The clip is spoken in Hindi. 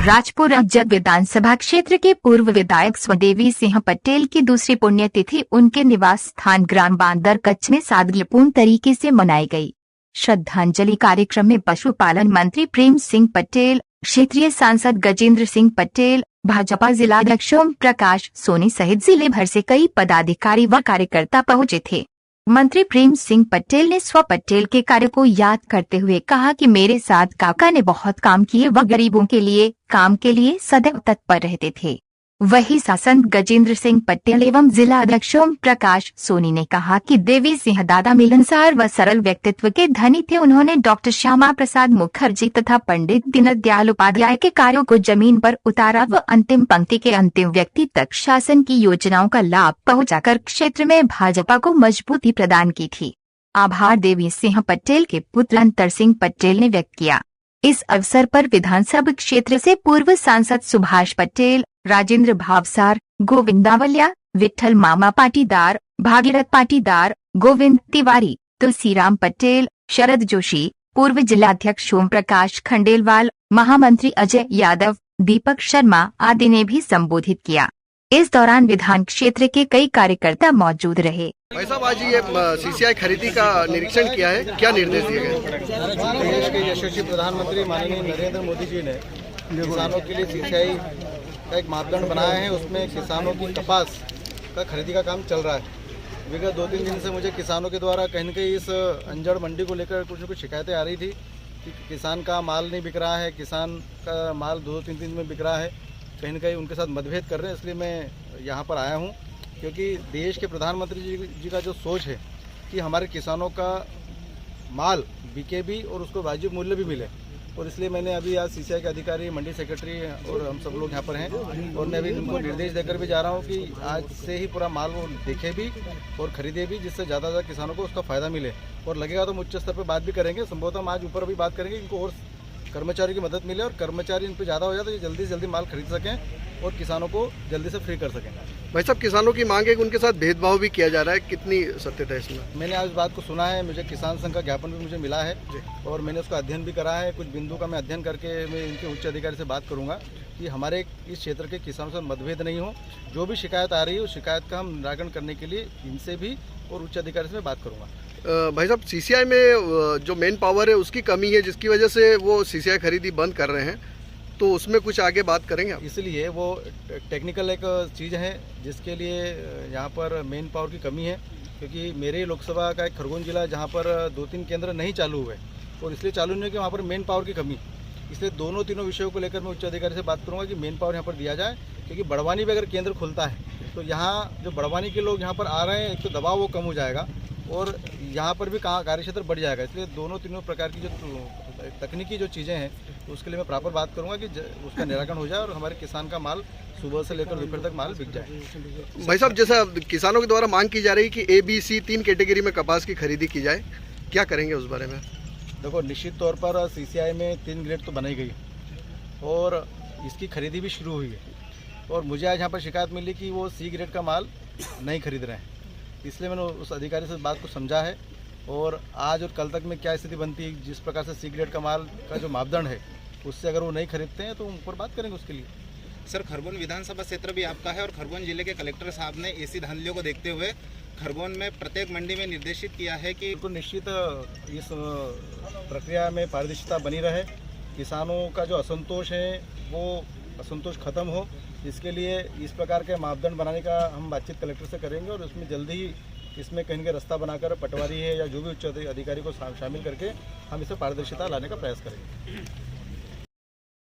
राजपुर अज्जद विधानसभा क्षेत्र के पूर्व विधायक स्वदेवी सिंह पटेल की दूसरी पुण्यतिथि उनके निवास स्थान ग्राम बांदर कच्छ में सादगीपूर्ण तरीके से मनाई गई। श्रद्धांजलि कार्यक्रम में पशुपालन मंत्री प्रेम सिंह पटेल, क्षेत्रीय सांसद गजेंद्र सिंह पटेल, भाजपा जिलाध्यक्ष ओम प्रकाश सोनी सहित जिले भर से कई पदाधिकारी व कार्यकर्ता पहुंचे थे। मंत्री प्रेम सिंह पटेल ने स्व पटेल के कार्य को याद करते हुए कहा कि मेरे साथ काका ने बहुत काम किए व गरीबों के लिए काम के लिए सदैव तत्पर रहते थे। वही सांसद गजेंद्र सिंह पटेल एवं जिला अध्यक्ष ओम प्रकाश सोनी ने कहा कि देवी सिंह दादा मिलनसार व सरल व्यक्तित्व के धनी थे। उन्होंने डॉक्टर श्यामा प्रसाद मुखर्जी तथा पंडित दीनदयाल उपाध्याय के कार्यों को जमीन पर उतारा व अंतिम पंक्ति के अंतिम व्यक्ति तक शासन की योजनाओं का लाभ पहुंचाकर क्षेत्र में भाजपा को मजबूती प्रदान की थी। आभार देवी सिंह पटेल के पुत्र अंतर सिंह पटेल ने व्यक्त किया। इस अवसर पर विधानसभा क्षेत्र से पूर्व सांसद सुभाष पटेल, राजेंद्र भावसार, गोविंद दावलिया, विठल मामा पाटीदार, भागीरथ पाटीदार, गोविंद तिवारी, तुलसीराम पटेल, शरद जोशी, पूर्व जिलाध्यक्ष ओम प्रकाश खंडेलवाल, महामंत्री अजय यादव, दीपक शर्मा आदि ने भी संबोधित किया। इस दौरान विधान क्षेत्र के कई कार्यकर्ता मौजूद रहे। भाई साहब, आज ये सीसीआई खरीदी का निरीक्षण किया है, क्या निर्देश दिए गए? देश के यशस्वी प्रधानमंत्री माननीय नरेंद्र मोदी जी ने किसानों के लिए सीसीआई का एक मापदंड बनाया है। उसमें किसानों की कपास का खरीदी का काम चल रहा है। विगत 2-3 दिन से मुझे किसानों के द्वारा कहीं न कहीं इस अंजड़ मंडी को लेकर कुछ न कुछ शिकायतें आ रही थी कि किसान का माल नहीं बिक रहा है, किसान का माल 2-3 दिन में बिक रहा है। कहीं न कहीं उनके साथ मतभेद कर रहे हैं। इसलिए मैं यहाँ पर आया हूँ क्योंकि देश के प्रधानमंत्री जी का जो सोच है कि हमारे किसानों का माल बिके भी और उसको वाजिब मूल्य भी मिले, और इसलिए मैंने अभी आज सीसीआई के अधिकारी, मंडी सेक्रेटरी और हम सब लोग यहाँ पर हैं, और मैं अभी उनको निर्देश देकर भी जा रहा हूँ कि आज से ही पूरा माल वो देखे भी और खरीदे भी, जिससे ज़्यादा किसानों को उसका फ़ायदा मिले। और लगेगा तो हम उच्च स्तर पर बात भी करेंगे, संभवतः हम आज ऊपर भी बात करेंगे, इनको और कर्मचारी की मदद मिले और कर्मचारी इन पर ज़्यादा हो जाए तो ये जल्दी से जल्दी माल खरीद सकें और किसानों को जल्दी से फ्री कर सकें। भाई साहब, किसानों की मांग है कि उनके साथ भेदभाव भी किया जा रहा है, कितनी सत्यता है इसमें? मैंने आज बात को सुना है, मुझे किसान संघ का ज्ञापन भी मुझे मिला है और मैंने उसका अध्ययन भी करा है। कुछ बिंदु का मैं अध्ययन करके मैं इनके उच्च अधिकारी से बात करूँगा कि हमारे इस क्षेत्र के किसानों से मतभेद नहीं हो। जो भी शिकायत आ रही है उस शिकायत का हम निराकरण करने के लिए इनसे भी और उच्च अधिकारी से मैं बात करूँगा। भाई साहब, सीसीआई में जो मेन पावर है उसकी कमी है, जिसकी वजह से वो सीसीआई खरीदी बंद कर रहे हैं, तो उसमें कुछ आगे बात करेंगे आप? इसलिए वो टेक्निकल एक चीज़ है जिसके लिए यहाँ पर मेन पावर की कमी है, क्योंकि मेरे लोकसभा का एक खरगोन जिला जहाँ पर 2-3 केंद्र नहीं चालू हुए और इसलिए चालू नहीं कि वहाँ पर मेन पावर की कमी। इसलिए दोनों-तीनों विषयों को लेकर मैं उच्च अधिकारी से बात करूँगा कि मेन पावर यहाँ पर दिया जाए, क्योंकि बड़वानी में अगर केंद्र खुलता है तो यहाँ जो बड़वानी के लोग यहाँ पर आ रहे हैं, एक तो दबाव वो कम हो जाएगा और यहाँ पर भी कार्यक्षेत्र बढ़ जाएगा। इसलिए दोनों-तीनों प्रकार की जो तकनीकी जो चीज़ें हैं उसके लिए मैं प्रॉपर बात करूंगा कि उसका निराकरण हो जाए और हमारे किसान का माल सुबह से लेकर दोपहर तक माल बिक जाए। भाई साहब, जैसा किसानों के द्वारा मांग की जा रही है कि ABC 3 कैटेगरी में कपास की खरीदी की जाए, क्या करेंगे उस बारे में? देखो, निश्चित तौर पर सीसीआई में 3 ग्रेड तो बनाई गई और इसकी खरीदी भी शुरू हुई है, और मुझे आज यहाँ पर शिकायत मिली कि वो C ग्रेड का माल नहीं खरीद रहे हैं। इसलिए मैंने उस अधिकारी से बात को समझा है और आज और कल तक में क्या स्थिति बनती है, जिस प्रकार से C ग्रेड का माल का जो मापदंड है उससे अगर वो नहीं खरीदते हैं तो ऊपर बात करेंगे उसके लिए। सर, खरगोन विधानसभा क्षेत्र भी आपका है और खरगोन जिले के कलेक्टर साहब ने ऐसी धांधलियों को देखते हुए खरगोन में प्रत्येक मंडी में निर्देशित किया है कि तो निश्चित इस प्रक्रिया में पारदर्शिता बनी रहे, किसानों का जो असंतोष है वो असंतोष खत्म हो, इसके लिए इस प्रकार के मापदंड बनाने का हम बातचीत कलेक्टर से करेंगे और उसमें जल्दी ही इसमें कहीं के रास्ता बनाकर पटवारी है या जो भी उच्च अधिकारी को शामिल करके हम इसे पारदर्शिता लाने का प्रयास करेंगे।